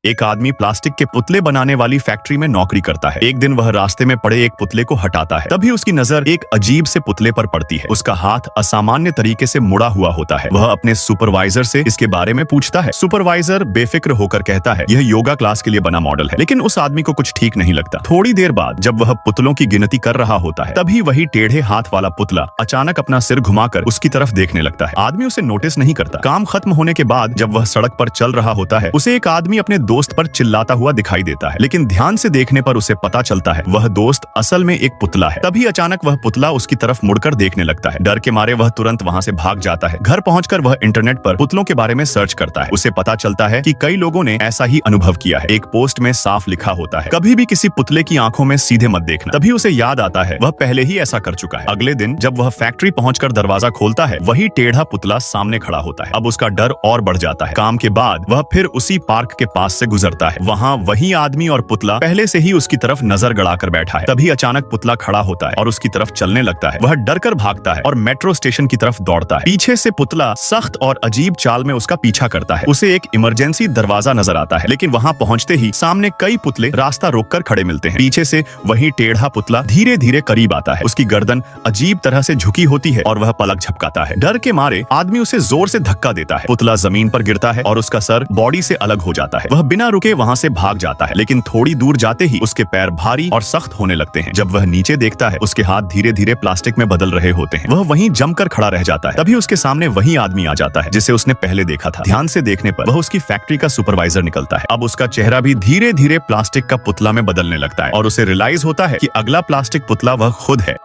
एक आदमी प्लास्टिक के पुतले बनाने वाली फैक्ट्री में नौकरी करता है। एक दिन वह रास्ते में पड़े एक पुतले को हटाता है, तभी उसकी नजर एक अजीब से पुतले पर पड़ती है। उसका हाथ असामान्य तरीके से मुड़ा हुआ होता है। वह अपने सुपरवाइजर से इसके बारे में पूछता है। सुपरवाइजर बेफिक्र होकर कहता है, यह योगा क्लास के लिए बना मॉडल है। लेकिन उस आदमी को कुछ ठीक नहीं लगता। थोड़ी देर बाद जब वह पुतलों की गिनती कर रहा होता है, तभी वही टेढ़े हाथ वाला पुतला अचानक अपना सिर घुमाकर उसकी तरफ देखने लगता है। आदमी उसे नोटिस नहीं करता। काम खत्म होने के बाद जब वह सड़क पर चल रहा होता है, उसे एक आदमी अपने दोस्त पर चिल्लाता हुआ दिखाई देता है। लेकिन ध्यान से देखने पर उसे पता चलता है वह दोस्त असल में एक पुतला है। तभी अचानक वह पुतला उसकी तरफ मुड़कर देखने लगता है। डर के मारे वह तुरंत वहां से भाग जाता है। घर पहुंचकर वह इंटरनेट पर पुतलों के बारे में सर्च करता है। उसे पता चलता है कि कई लोगों ने ऐसा ही अनुभव किया है। एक पोस्ट में साफ लिखा होता है, कभी भी किसी पुतले की आंखों में सीधे मत देखना। तभी उसे याद आता है वह पहले ही ऐसा कर चुका है। अगले दिन जब वह फैक्ट्री पहुंचकर दरवाजा खोलता है, वही टेढ़ा पुतला सामने खड़ा होता है। अब उसका डर और बढ़ जाता है। काम के बाद वह फिर उसी पार्क के पास से गुजरता है। वहां वही आदमी और पुतला पहले से ही उसकी तरफ नजर गड़ाकर बैठा है। तभी अचानक पुतला खड़ा होता है और उसकी तरफ चलने लगता है। वह डरकर भागता है और मेट्रो स्टेशन की तरफ दौड़ता है। पीछे से पुतला सख्त और अजीब चाल में उसका पीछा करता है। उसे एक इमरजेंसी दरवाजा नजर आता है, लेकिन वहां पहुंचते ही सामने कई पुतले रास्ता रोककर खड़े मिलते हैं। पीछे से वही टेढ़ा पुतला धीरे धीरे करीब आता है। उसकी गर्दन अजीब तरह से झुकी होती है और वह पलक झपकाता है। डर के मारे आदमी उसे जोर से धक्का देता है। पुतला जमीन पर गिरता है और उसका सर बॉडी से अलग हो जाता है। वह बिना रुके वहां से भाग जाता है, लेकिन थोड़ी दूर जाते ही उसके पैर भारी और सख्त होने लगते हैं। जब वह नीचे देखता है, उसके हाथ धीरे धीरे प्लास्टिक में बदल रहे होते हैं। वह वहीं जमकर खड़ा रह जाता है। तभी उसके सामने वही आदमी आ जाता है जिसे उसने पहले देखा था। ध्यान से देखने पर वह उसकी फैक्ट्री का सुपरवाइजर निकलता है। अब उसका चेहरा भी धीरे धीरे प्लास्टिक का पुतला में बदलने लगता है और उसे रियलाइज होता है कि अगला प्लास्टिक पुतला वह खुद है।